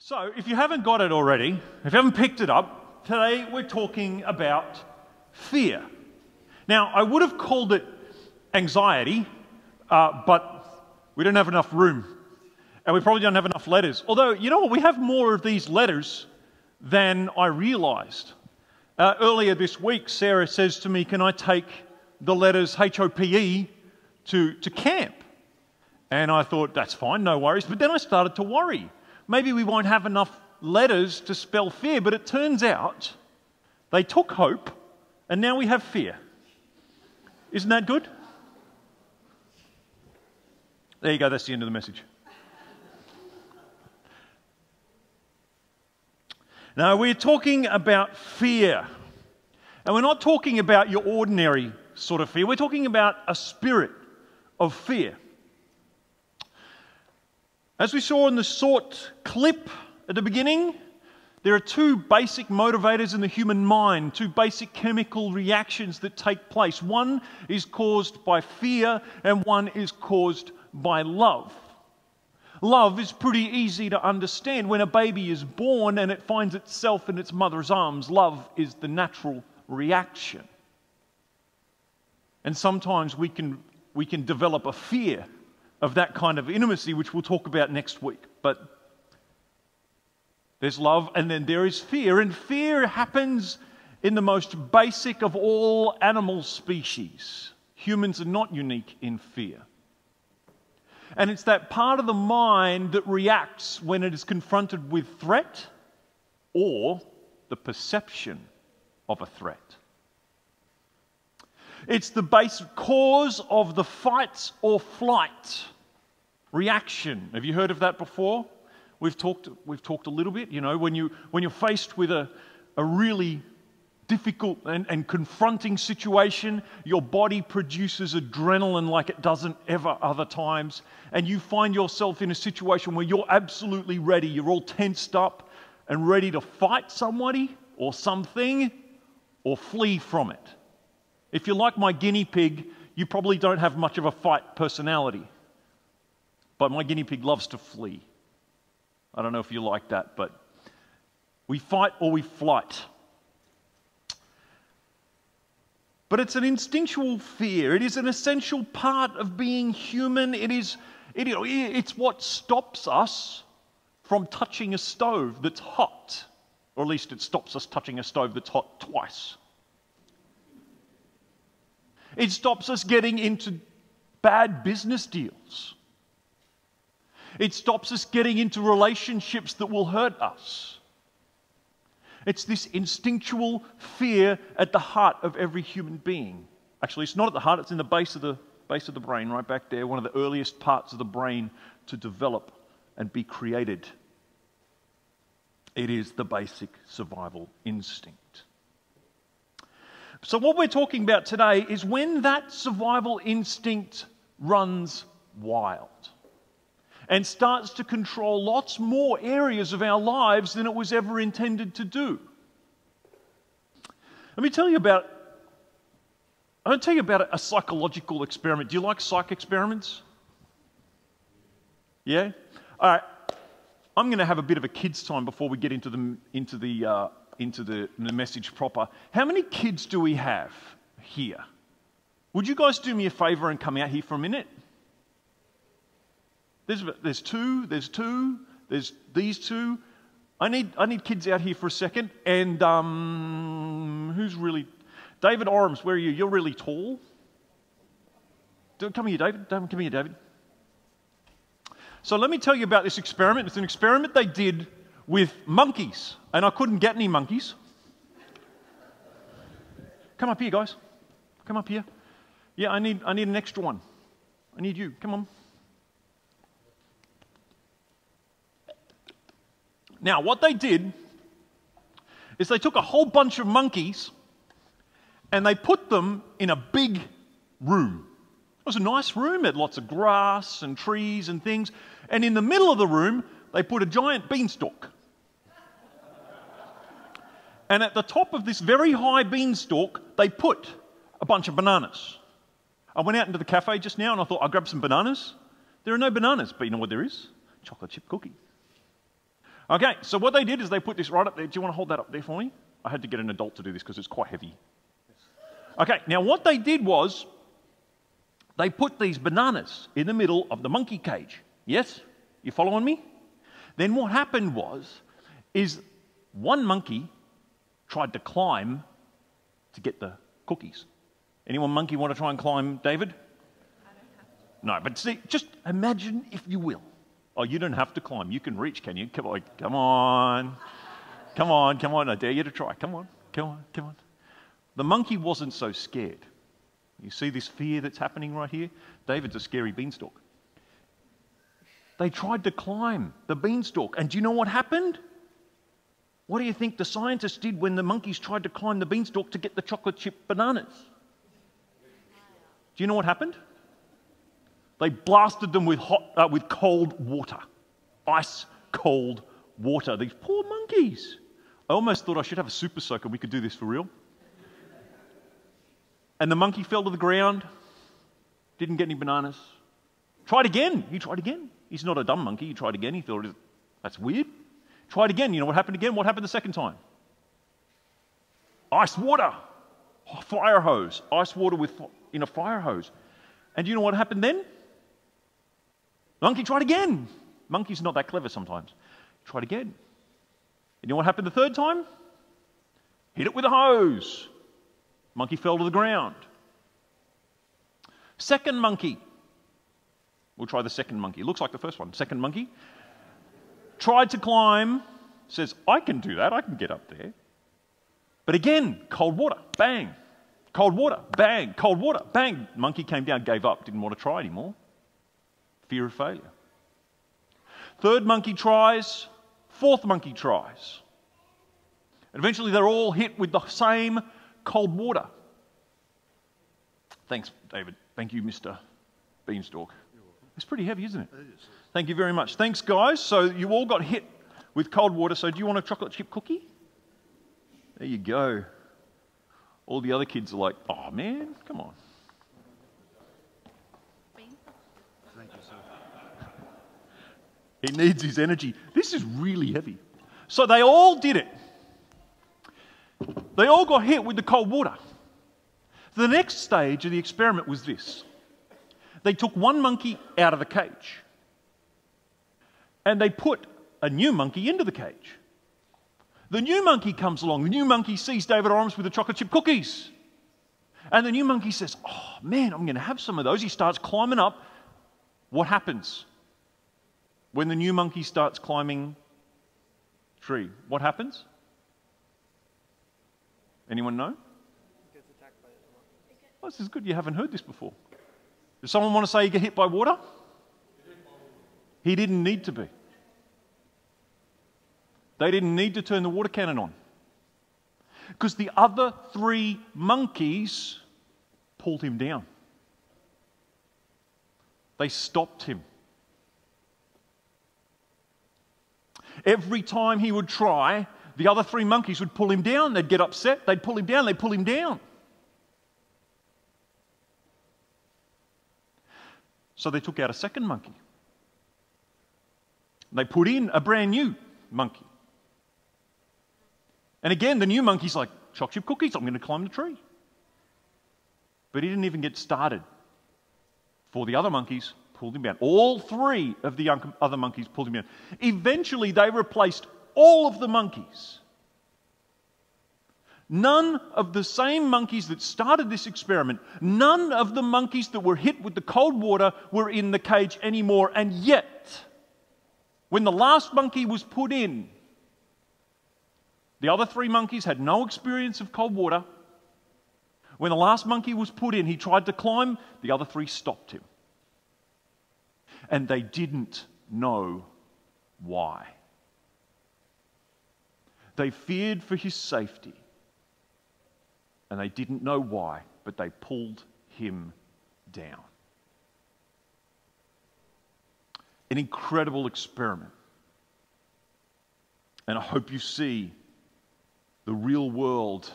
So, if you haven't got it already, if you haven't picked it up, today we're talking about fear. Now, I would have called it anxiety, but we don't have enough room, and we probably don't have enough letters. Although, you know what, we have more of these letters than I realised. Earlier this week, Sarah says to me, can I take the letters HOPE to camp? And I thought, that's fine, no worries. But then I started to worry. Maybe we won't have enough letters to spell fear, but it turns out they took hope, and now we have fear. Isn't that good? There you go, that's the end of the message. Now, we're talking about fear. And we're not talking about your ordinary sort of fear. We're talking about a spirit of fear. As we saw in the short clip at the beginning, there are two basic motivators in the human mind, two basic chemical reactions that take place. One is caused by fear and one is caused by love. Love is pretty easy to understand. When a baby is born and it finds itself in its mother's arms, love is the natural reaction. And sometimes we can develop a fear of that kind of intimacy, which we'll talk about next week. But there's love and then there is fear. And fear happens in the most basic of all animal species. Humans are not unique in fear. And it's that part of the mind that reacts when it is confronted with threat or the perception of a threat. It's the basic cause of the fight or flight reaction. Have you heard of that before? We've talked a little bit. You know, when you're faced with a really difficult and confronting situation, your body produces adrenaline like it doesn't ever other times, and you find yourself in a situation where you're absolutely ready. You're all tensed up and ready to fight somebody or something or flee from it. If you're like my guinea pig, you probably don't have much of a fight personality. But my guinea pig loves to flee. I don't know if you like that, but we fight or we flight. But it's an instinctual fear. It is an essential part of being human. It's what stops us from touching a stove that's hot. Or at least it stops us touching a stove that's hot twice. It stops us getting into bad business deals. It stops us getting into relationships that will hurt us. It's this instinctual fear at the heart of every human being. Actually, it's not at the heart, it's in the base of the brain, right back there, one of the earliest parts of the brain to develop and be created. It is the basic survival instinct. So what we're talking about today is when that survival instinct runs wild and starts to control lots more areas of our lives than it was ever intended to do. I'm going to tell you about a psychological experiment. Do you like psych experiments? Yeah? All right. I'm going to have a bit of a kids' time before we get into the message proper. How many kids do we have here? Would you guys do me a favour and come out here for a minute? There's two, there's these two. I need kids out here for a second. And who's really... David Orams, where are you? You're really tall. Come here, David. Come here, David. So let me tell you about this experiment. It's an experiment they did with monkeys. And I couldn't get any monkeys. Come up here, guys. Come up here. Yeah, I need an extra one. I need you. Come on. Now, what they did is they took a whole bunch of monkeys and they put them in a big room. It was a nice room. It had lots of grass and trees and things. And in the middle of the room, they put a giant beanstalk. And at the top of this very high beanstalk, they put a bunch of bananas. I went out into the cafe just now and I thought, I'll grab some bananas. There are no bananas, but you know what there is? Chocolate chip cookie. Okay, so what they did is they put this right up there. Do you want to hold that up there for me? I had to get an adult to do this because it's quite heavy. Okay, now what they did was they put these bananas in the middle of the monkey cage. Yes? You following me? Then what happened is one monkey tried to climb to get the cookies. Anyone monkey want to try and climb, David? No, but see, just imagine if you will. Oh, you don't have to climb. You can reach, can you? Come on, come on. Come on, come on. I dare you to try. Come on, come on, come on. The monkey wasn't so scared. You see this fear that's happening right here? David's a scary beanstalk. They tried to climb the beanstalk, and do you know what happened? What do you think the scientists did when the monkeys tried to climb the beanstalk to get the chocolate chip bananas? Do you know what happened? They blasted them with cold water. Ice cold water. These poor monkeys. I almost thought I should have a super soaker. We could do this for real. And the monkey fell to the ground. Didn't get any bananas. Tried again. He tried again. He's not a dumb monkey. He tried again. He thought, that's weird. Tried again. You know what happened again? What happened the second time? Ice water. Fire hose. Ice water in a fire hose. And you know what happened then? Monkey tried again. Monkey's not that clever sometimes. Tried again. And you know what happened the third time? Hit it with a hose. Monkey fell to the ground. Second monkey. We'll try the second monkey. Looks like the first one. Second monkey. Tried to climb. Says, I can do that. I can get up there. But again, cold water. Bang. Cold water. Bang. Cold water. Bang. Monkey came down, gave up. Didn't want to try anymore. Fear of failure. Third monkey tries. Fourth monkey tries. And eventually they're all hit with the same cold water. Thanks, David. Thank you, Mr. Beanstalk. It's pretty heavy, isn't it? It is. Thank you very much. Thanks, guys. So you all got hit with cold water. So do you want a chocolate chip cookie? There you go. All the other kids are like, oh, man, come on. Thank you, sir. He needs his energy. This is really heavy. So they all did it. They all got hit with the cold water. The next stage of the experiment was this. They took one monkey out of the cage and they put a new monkey into the cage. The new monkey comes along. The new monkey sees David Orams with the chocolate chip cookies. And the new monkey says, oh, man, I'm going to have some of those. He starts climbing up. What happens when the new monkey starts climbing the tree? What happens? Anyone know? He gets attacked by it. Oh, this is good. You haven't heard this before. Does someone want to say he get hit by water? He didn't need to be. They didn't need to turn the water cannon on. Because the other three monkeys pulled him down. They stopped him. Every time he would try, the other three monkeys would pull him down. They'd get upset. They'd pull him down. They'd pull him down. So they took out a second monkey. They put in a brand new monkey. And again, the new monkey's like, chocolate chip cookies, I'm going to climb the tree. But he didn't even get started before the other monkeys pulled him down. All three of the other monkeys pulled him down. Eventually, they replaced all of the monkeys. None of the same monkeys that started this experiment, none of the monkeys that were hit with the cold water were in the cage anymore. And yet, when the last monkey was put in, the other three monkeys had no experience of cold water. When the last monkey was put in, he tried to climb. The other three stopped him. And they didn't know why. They feared for his safety. And they didn't know why, but they pulled him down. An incredible experiment. And I hope you see the real world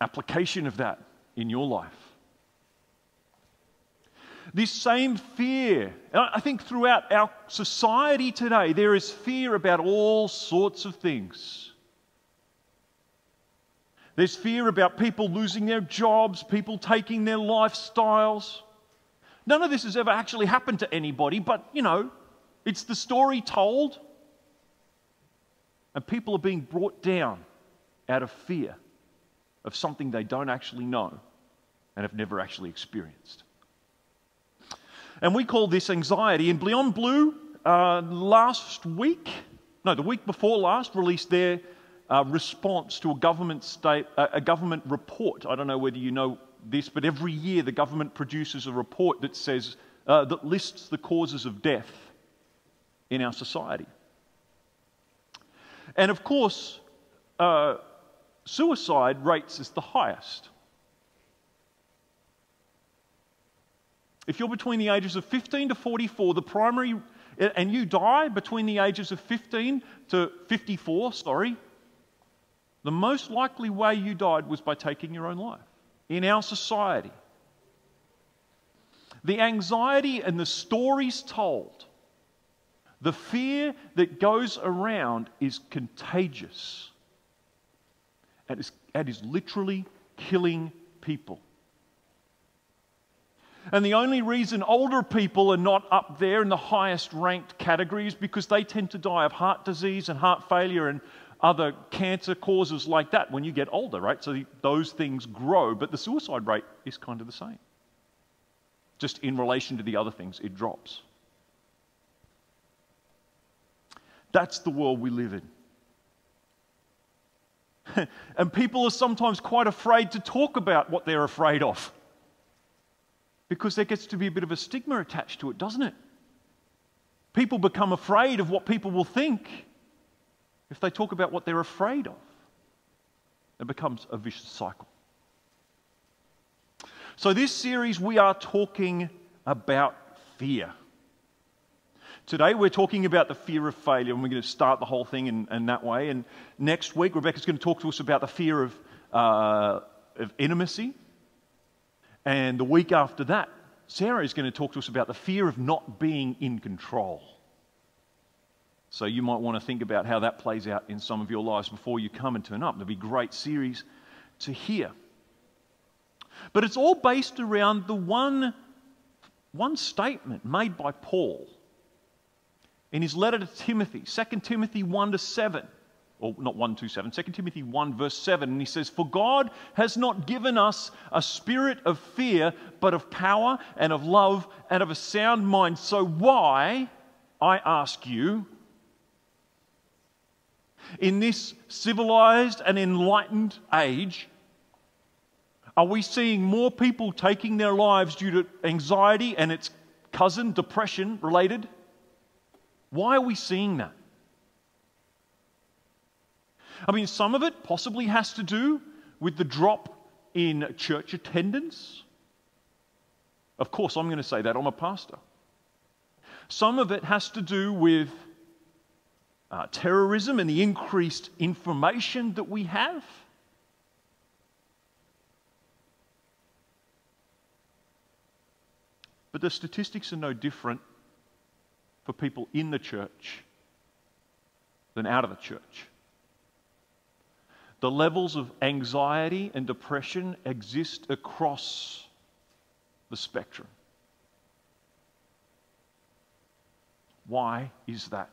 application of that in your life. This same fear, I think throughout our society today, there is fear about all sorts of things. There's fear about people losing their jobs, people taking their lifestyles. None of this has ever actually happened to anybody, but, it's the story told. And people are being brought down out of fear of something they don't actually know and have never actually experienced. And we call this anxiety. And Beyond Blue, the week before last, released their response to a government report. I don't know whether you know this, but every year the government produces a report that says that lists the causes of death in our society. And of course, suicide rates is the highest. If you're between the ages of 15 to 44, and you die between the ages of 15 to 54, the most likely way you died was by taking your own life in our society. The anxiety and the stories told, the fear that goes around is contagious. It is literally killing people. And the only reason older people are not up there in the highest ranked categories is because they tend to die of heart disease and heart failure and other cancer causes like that when you get older, right? So those things grow, but the suicide rate is kind of the same. Just in relation to the other things, it drops. That's the world we live in. And people are sometimes quite afraid to talk about what they're afraid of, because there gets to be a bit of a stigma attached to it, doesn't it? People become afraid of what people will think if they talk about what they're afraid of. It becomes a vicious cycle. So this series, we are talking about fear. Today we're talking about the fear of failure, and we're going to start the whole thing in that way. And next week, Rebecca's going to talk to us about the fear of intimacy. And the week after that, Sarah is going to talk to us about the fear of not being in control. So you might want to think about how that plays out in some of your lives before you come and turn up. There'll be a great series to hear. But it's all based around the one statement made by Paul in his letter to Timothy, 2 Timothy 1-7. Or not 1-7, 2 Timothy 1 verse 7. And he says, "For God has not given us a spirit of fear, but of power and of love and of a sound mind. So why, I ask you, in this civilized and enlightened age, are we seeing more people taking their lives due to anxiety and its cousin, depression related? Why are we seeing that? I mean, some of it possibly has to do with the drop in church attendance. Of course, I'm going to say that. I'm a pastor. Some of it has to do with terrorism and the increased information that we have. But the statistics are no different for people in the church than out of the church. The levels of anxiety and depression exist across the spectrum. Why is that?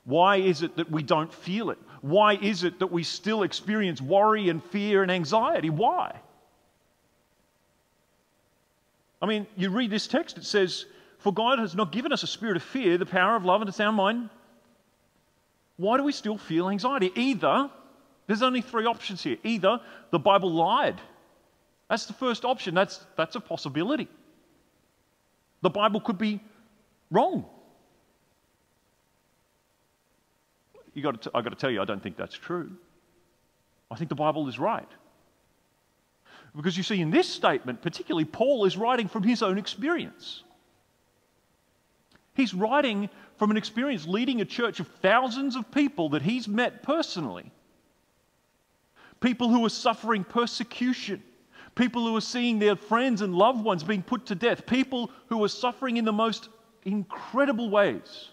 Why is it that we don't feel it? Why is it that we still experience worry and fear and anxiety? Why? I mean, you read this text, it says, "For God has not given us a spirit of fear, the power of love and a sound mind." Why do we still feel anxiety? Either, there's only three options here. Either the Bible lied. That's the first option. That's a possibility. The Bible could be wrong. I've got to tell you, I don't think that's true. I think the Bible is right. Because you see, in this statement, particularly, Paul is writing from his own experience. He's writing from an experience leading a church of thousands of people that he's met personally. People who are suffering persecution. People who are seeing their friends and loved ones being put to death. People who are suffering in the most incredible ways.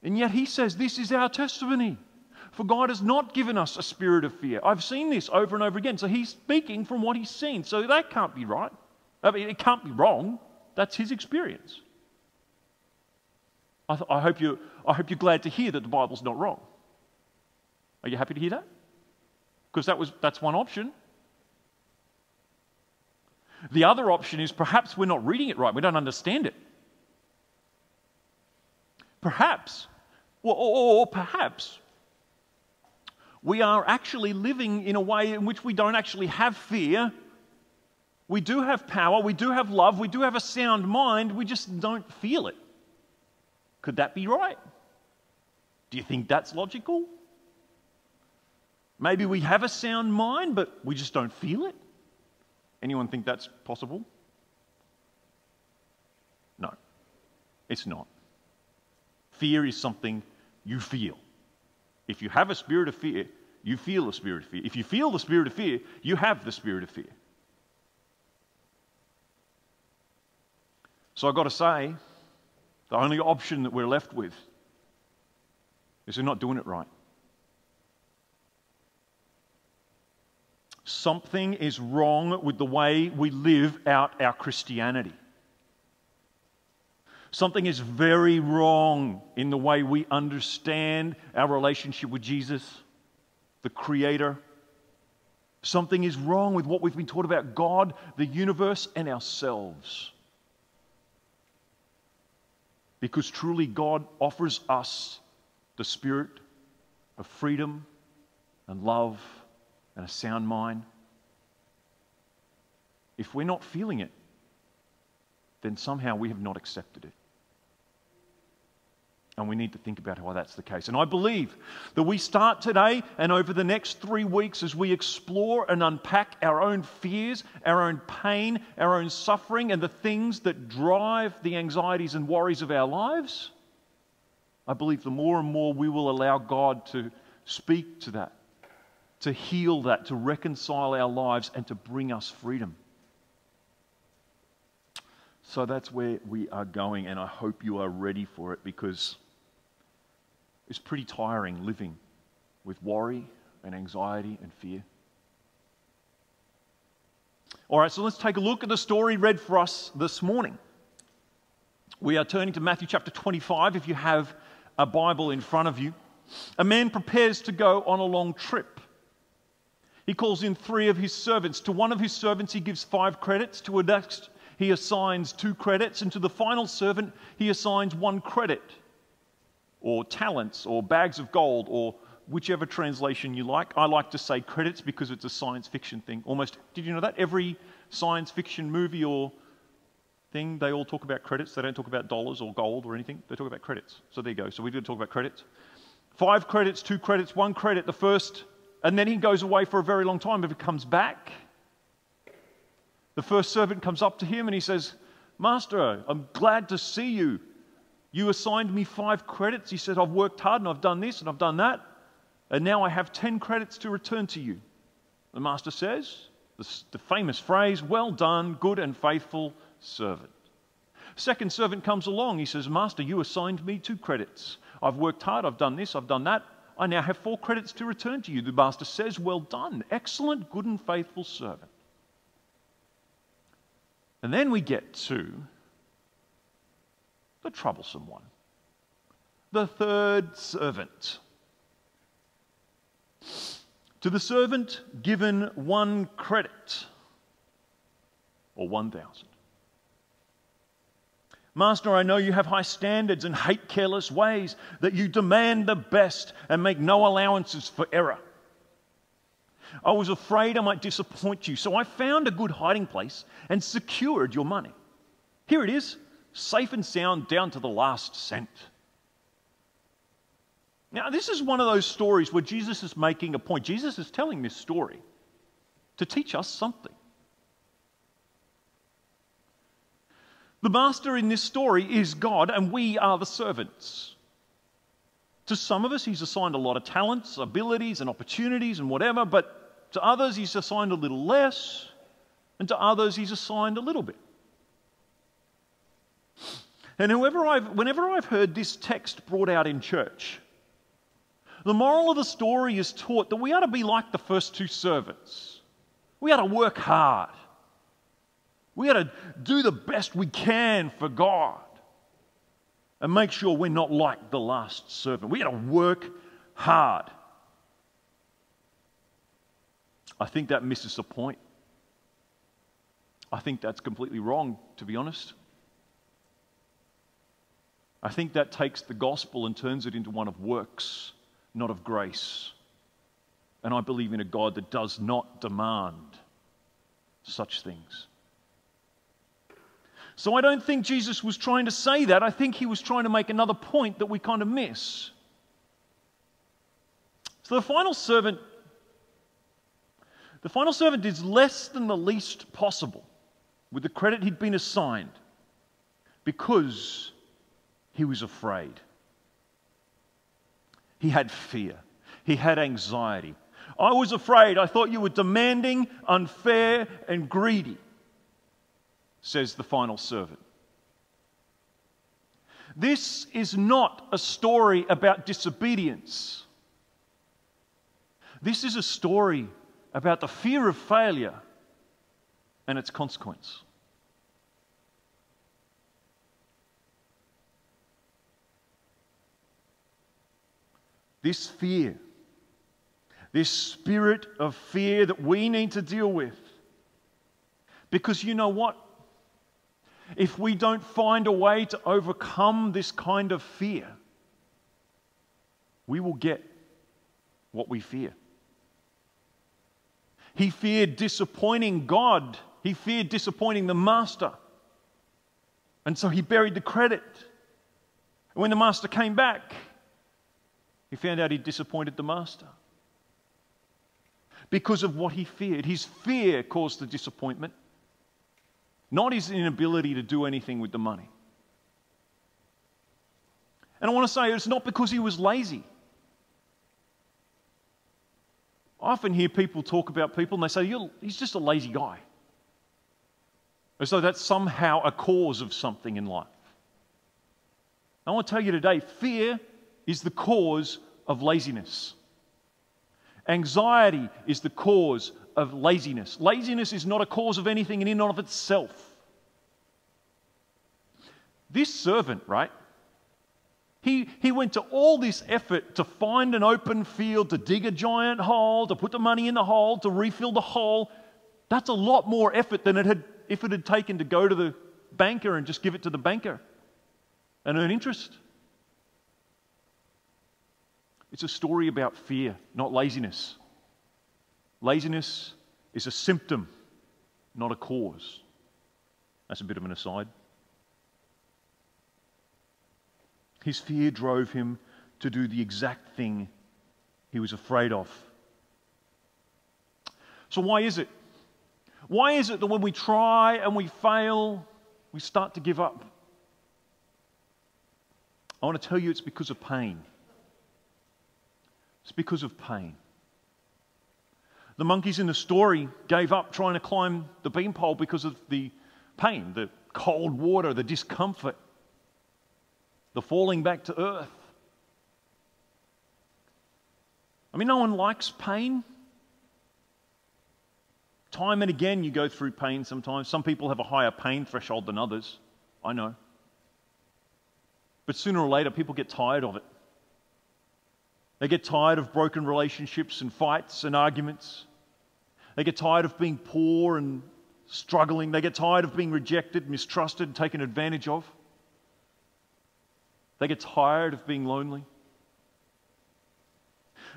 And yet he says, this is our testimony. For God has not given us a spirit of fear. I've seen this over and over again. So he's speaking from what he's seen. So that can't be right. I mean, it can't be wrong. That's his experience. I hope you're glad to hear that the Bible's not wrong. Are you happy to hear that? Because that's one option. The other option is perhaps we're not reading it right. We don't understand it. Perhaps, or perhaps, we are actually living in a way in which we don't actually have fear. We do have power, we do have love, we do have a sound mind, we just don't feel it. Could that be right? Do you think that's logical? Maybe we have a sound mind, but we just don't feel it? Anyone think that's possible? No, it's not. Fear is something you feel. If you have a spirit of fear, you feel a spirit of fear. If you feel the spirit of fear, you have the spirit of fear. So I've got to say, the only option that we're left with is we're not doing it right. Something is wrong with the way we live out our Christianity. Something is very wrong in the way we understand our relationship with Jesus, the Creator. Something is wrong with what we've been taught about God, the universe, and ourselves. Because truly God offers us the spirit of freedom and love and a sound mind. If we're not feeling it, then somehow we have not accepted it. And we need to think about why that's the case. And I believe that we start today and over the next 3 weeks as we explore and unpack our own fears, our own pain, our own suffering, and the things that drive the anxieties and worries of our lives, I believe the more and more we will allow God to speak to that, to heal that, to reconcile our lives, and to bring us freedom. So that's where we are going, and I hope you are ready for it, because it's pretty tiring living with worry and anxiety and fear. All right, so let's take a look at the story read for us this morning. We are turning to Matthew chapter 25, if you have a Bible in front of you. A man prepares to go on a long trip. He calls in 3 of his servants. To one of his servants he gives 5 credits, to a next he assigns 2 credits, and to the final servant he assigns 1 credit, or talents, or bags of gold, or whichever translation you like. I like to say credits because it's a science fiction thing. Almost, did you know that? Every science fiction movie or thing, they all talk about credits. They don't talk about dollars or gold or anything. They talk about credits. So there you go. So we did talk about credits. 5 credits, 2 credits, 1 credit, the first, and then he goes away for a very long time. If he comes back, the first servant comes up to him and he says, "Master, I'm glad to see you. You assigned me 5 credits. He said, I've worked hard and I've done this and I've done that. And now I have 10 credits to return to you." The master says, the famous phrase, "Well done, good and faithful servant." Second servant comes along. He says, "Master, you assigned me 2 credits. I've worked hard. I've done this. I've done that. I now have 4 credits to return to you." The master says, "Well done, excellent, good and faithful servant." And then we get to the troublesome one, the third servant. To the servant given 1 credit, or 1,000. "Master, I know you have high standards and hate careless ways, that you demand the best and make no allowances for error. I was afraid I might disappoint you, so I found a good hiding place and secured your money. Here it is, safe and sound down to the last cent." Now, this is one of those stories where Jesus is making a point. Jesus is telling this story to teach us something. The master in this story is God, and we are the servants. To some of us, he's assigned a lot of talents, abilities, and opportunities and whatever, but To others, he's assigned a little less, and to others, he's assigned a little bit. And whenever I've heard this text brought out in church, the moral of the story is taught that we ought to be like the first two servants. We ought to work hard. We ought to do the best we can for God and make sure we're not like the last servant. We ought to work hard. I think that misses the point. I think that's completely wrong, to be honest. I think that takes the gospel and turns it into one of works, not of grace. And I believe in a God that does not demand such things. So I don't think Jesus was trying to say that. I think he was trying to make another point that we kind of miss. So the final servant did less than the least possible with the credit he'd been assigned because he was afraid. He had fear. He had anxiety. I was afraid. I thought you were demanding, unfair, and greedy, says the final servant. This is not a story about disobedience. This is a story about the fear of failure and its consequence. This fear, this spirit of fear that we need to deal with. Because you know what? If we don't find a way to overcome this kind of fear, we will get what we fear. He feared disappointing God. He feared disappointing the master. And so he buried the credit. And when the master came back, he found out he'd disappointed the master. Because of what he feared. His fear caused the disappointment, not his inability to do anything with the money. And I want to say it's not because he was lazy. I often hear people talk about people and they say, he's just a lazy guy. As though that's somehow a cause of something in life. I want to tell you today, fear is the cause of laziness. Anxiety is the cause of laziness. Laziness is not a cause of anything in and of itself. This servant, right? He went to all this effort to find an open field, to dig a giant hole, to put the money in the hole, to refill the hole. That's a lot more effort than if it had taken to go to the banker and just give it to the banker and earn interest. It's a story about fear, not laziness. Laziness is a symptom, not a cause. That's a bit of an aside. His fear drove him to do the exact thing he was afraid of. So why is it? Why is it that when we try and we fail, we start to give up? I want to tell you it's because of pain. It's because of pain. The monkeys in the story gave up trying to climb the beanpole because of the pain, the cold water, the discomfort, the falling back to earth. I mean, no one likes pain. Time and again you go through pain sometimes. Some people have a higher pain threshold than others. I know. But sooner or later people get tired of it. They get tired of broken relationships and fights and arguments. They get tired of being poor and struggling. They get tired of being rejected, mistrusted, and taken advantage of. They get tired of being lonely.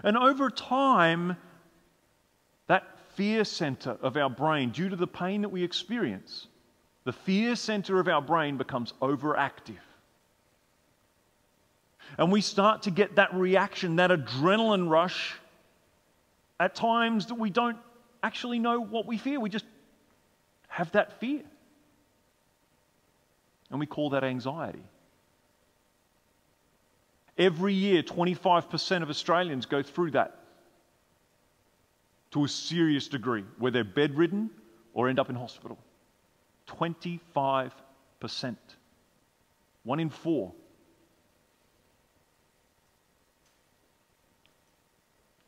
And over time, that fear center of our brain, due to the pain that we experience, the fear center of our brain becomes overactive. And we start to get that reaction, that adrenaline rush, at times that we don't actually know what we fear. We just have that fear. And we call that anxiety. Every year, 25% of Australians go through that. to a serious degree, where they're bedridden or end up in hospital. 25%. 1 in 4.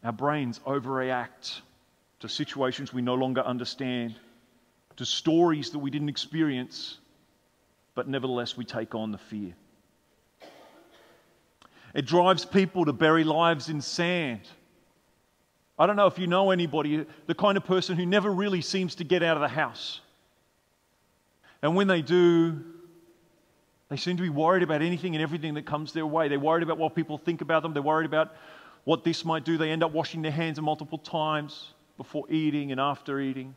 Our brains overreact to situations we no longer understand, to stories that we didn't experience, but nevertheless we take on the fear. It drives people to bury lives in sand. I don't know if you know anybody, the kind of person who never really seems to get out of the house. And when they do, they seem to be worried about anything and everything that comes their way. They're worried about what people think about them. They're worried about what this might do. They end up washing their hands multiple times before eating and after eating.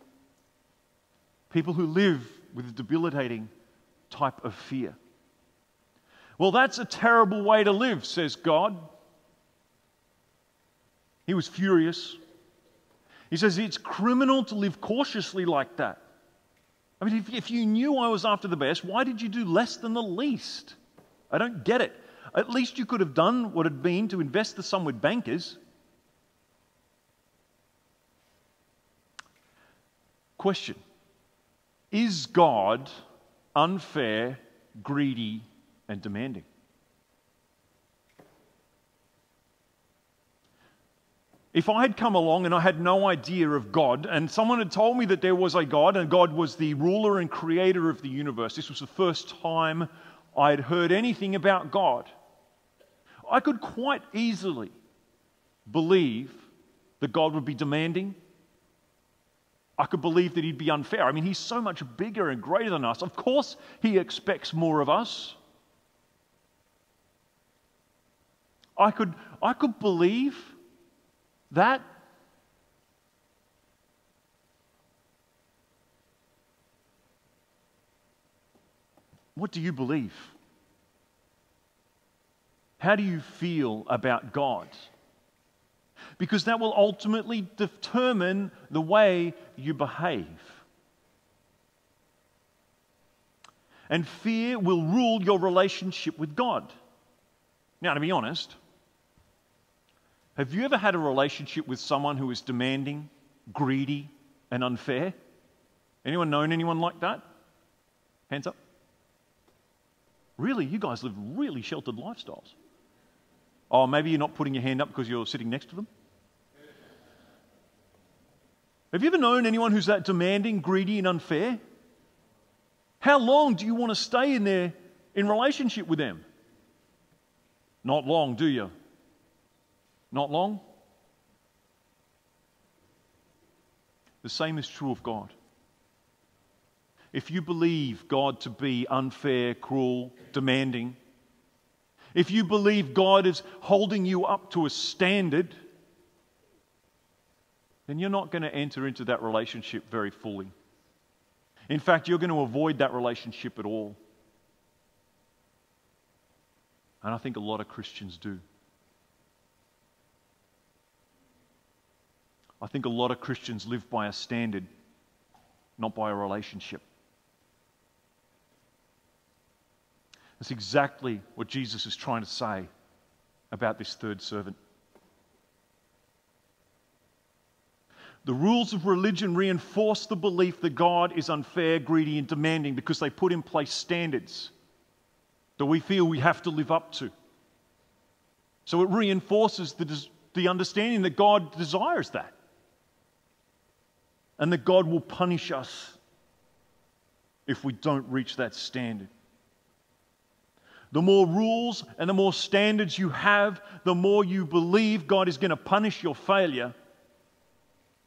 People who live with a debilitating type of fear. Well, that's a terrible way to live, says God. He was furious. He says it's criminal to live cautiously like that. I mean, if you knew I was after the best, why did you do less than the least? I don't get it. At least you could have done what it had been to invest the sum with bankers. Question. Is God unfair, greedy, and demanding? If I had come along and I had no idea of God, and someone had told me that there was a God, and God was the ruler and creator of the universe, this was the first time I had heard anything about God, I could quite easily believe that God would be demanding. I could believe that He'd be unfair. I mean, He's so much bigger and greater than us. Of course, He expects more of us. I could believe that. What do you believe? How do you feel about God? Because that will ultimately determine the way you behave. And fear will rule your relationship with God. Now, to be honest, have you ever had a relationship with someone who is demanding, greedy, and unfair? Anyone known anyone like that? Hands up. Really? You guys live really sheltered lifestyles. Oh, maybe you're not putting your hand up because you're sitting next to them? Have you ever known anyone who's that demanding, greedy, and unfair? How long do you want to stay in relationship with them? Not long, do you? Not long? The same is true of God. If you believe God to be unfair, cruel, demanding, if you believe God is holding you up to a standard, then you're not going to enter into that relationship very fully. In fact, you're going to avoid that relationship at all. And I think a lot of Christians do. I think a lot of Christians live by a standard, not by a relationship. That's exactly what Jesus is trying to say about this third servant. The rules of religion reinforce the belief that God is unfair, greedy, and demanding because they put in place standards that we feel we have to live up to. So it reinforces the understanding that God desires that, and that God will punish us if we don't reach that standard. The more rules and the more standards you have, the more you believe God is going to punish your failure,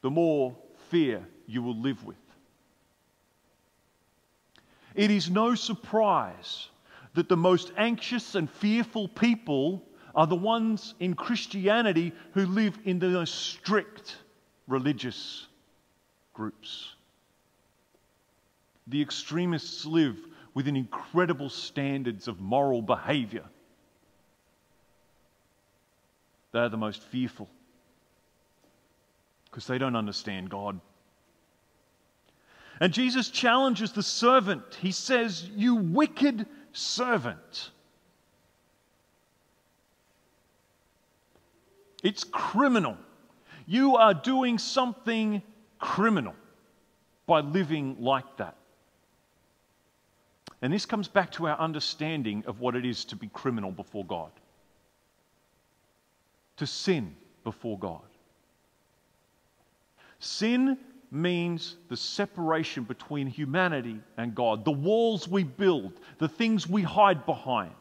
the more fear you will live with. It is no surprise that the most anxious and fearful people are the ones in Christianity who live in the most strict religious groups. The extremists live within incredible standards of moral behavior. They are the most fearful because they don't understand God. And Jesus challenges the servant. He says, "You wicked servant." It's criminal. You are doing something criminal by living like that. And this comes back to our understanding of what it is to be criminal before God, to sin before God. Sin means the separation between humanity and God, the walls we build, the things we hide behind.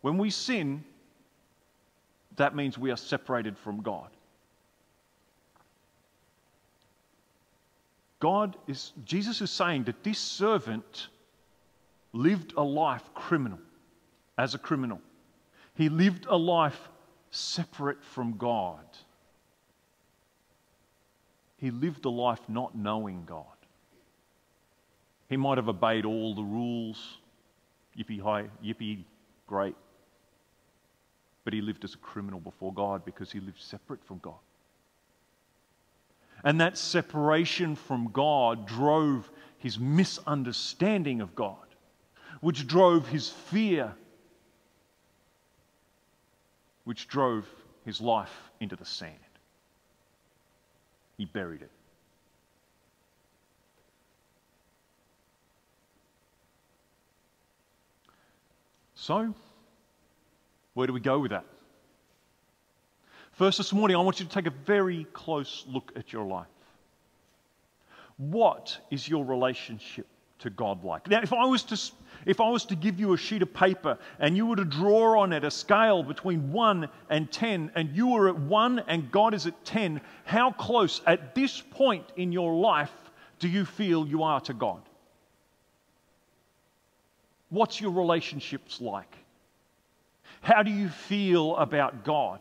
When we sin, that means we are separated from God. Jesus is saying that this servant lived a life as a criminal. He lived a life separate from God. He lived a life not knowing God. He might have obeyed all the rules, yippee, great. But he lived as a criminal before God because he lived separate from God. And that separation from God drove his misunderstanding of God, which drove his fear, which drove his life into the sand. He buried it. So, where do we go with that? First, this morning, I want you to take a very close look at your life. What is your relationship to God like? Now, if I was to give you a sheet of paper and you were to draw on it a scale between 1 and 10, and you were at 1 and God is at 10, how close at this point in your life do you feel you are to God? What's your relationships like? How do you feel about God?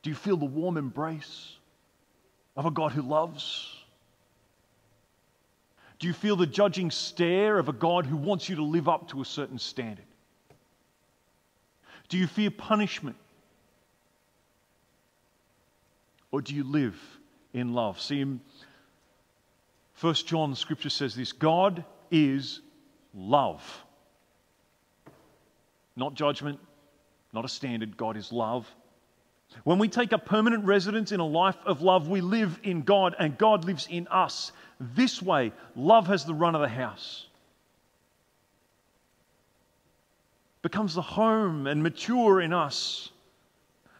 Do you feel the warm embrace of a God who loves? Do you feel the judging stare of a God who wants you to live up to a certain standard? Do you fear punishment? Or do you live in love? See, in 1 John, the scripture says this: God is love. Not judgment, not a standard. God is love. When we take up permanent residence in a life of love, we live in God and God lives in us. This way, love has the run of the house. Becomes the home and mature in us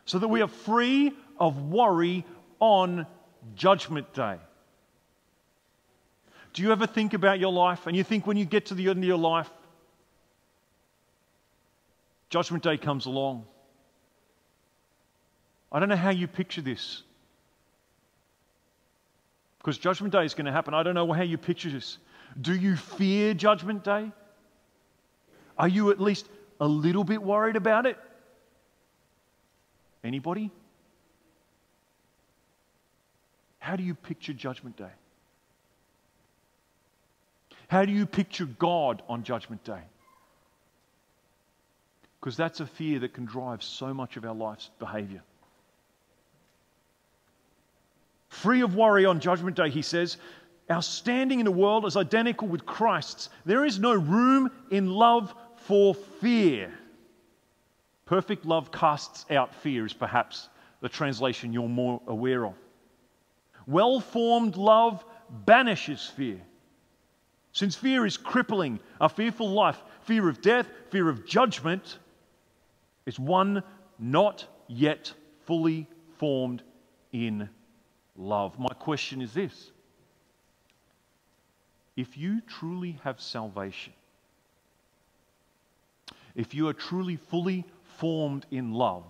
so that we are free of worry on Judgment Day. Do you ever think about your life and you think when you get to the end of your life, Judgment Day comes along? I don't know how you picture this, because Judgment Day is going to happen. I don't know how you picture this. Do you fear Judgment Day? Are you at least a little bit worried about it? Anybody? How do you picture Judgment Day? How do you picture God on Judgment Day? Because that's a fear that can drive so much of our life's behavior. Free of worry on Judgment Day, he says, our standing in the world is identical with Christ's. There is no room in love for fear. Perfect love casts out fear is perhaps the translation you're more aware of. Well-formed love banishes fear. Since fear is crippling a fearful life, fear of death, fear of judgment, is one not yet fully formed in love. My question is this: if you truly have salvation, if you are truly fully formed in love,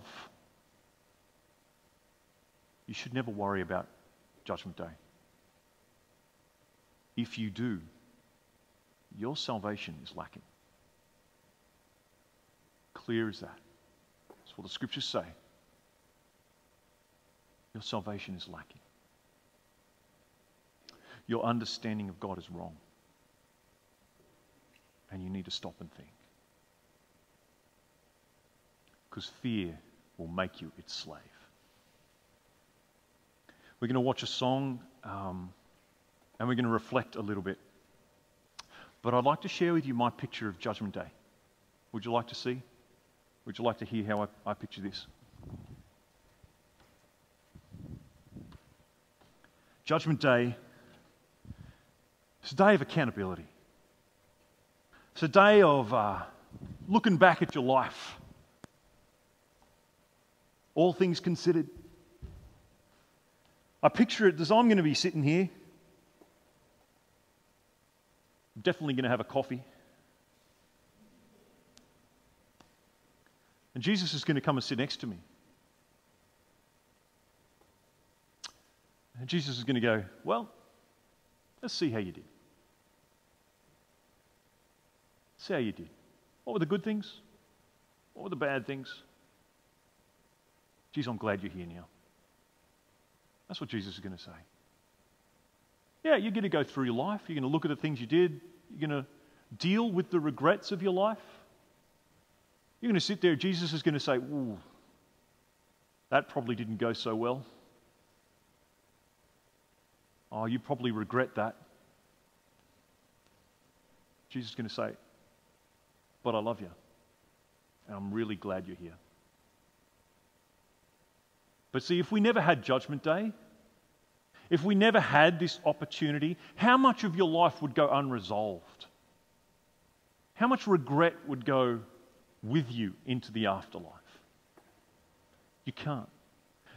you should never worry about Judgment Day. If you do, your salvation is lacking. Clear as that. That's what the scriptures say. Your salvation is lacking. Your understanding of God is wrong. And you need to stop and think. Because fear will make you its slave. We're going to watch a song and we're going to reflect a little bit. But I'd like to share with you my picture of Judgment Day. Would you like to see? Would you like to hear how I picture this? Judgment Day is a day of accountability. It's a day of looking back at your life. All things considered. I picture it as I'm going to be sitting here. I'm definitely going to have a coffee. And Jesus is going to come and sit next to me. And Jesus is going to go, well, let's see how you did. See how you did. What were the good things? What were the bad things? Geez, I'm glad you're here now. That's what Jesus is going to say. Yeah, you're going to go through your life. You're going to look at the things you did. You're going to deal with the regrets of your life. You're going to sit there. Jesus is going to say, ooh, that probably didn't go so well. Oh, you probably regret that. Jesus is going to say, but I love you. And I'm really glad you're here. But see, if we never had Judgment Day, if we never had this opportunity, how much of your life would go unresolved? How much regret would go with you into the afterlife? You can't.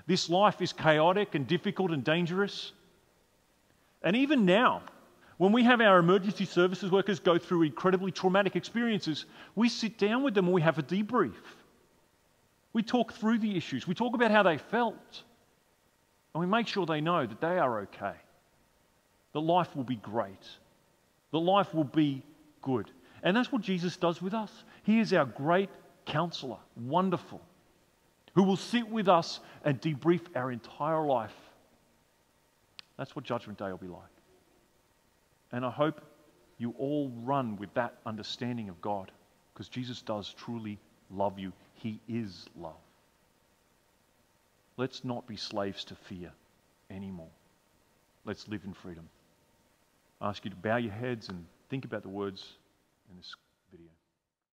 This life is chaotic and difficult and dangerous. And even now, when we have our emergency services workers go through incredibly traumatic experiences, we sit down with them and we have a debrief. We talk through the issues. We talk about how they felt. And we make sure they know that they are okay. That life will be great. That life will be good. And that's what Jesus does with us. He is our great counselor, wonderful, who will sit with us and debrief our entire life. That's what Judgment Day will be like. And I hope you all run with that understanding of God, because Jesus does truly love you. He is love. Let's not be slaves to fear anymore. Let's live in freedom. I ask you to bow your heads and think about the words in this video.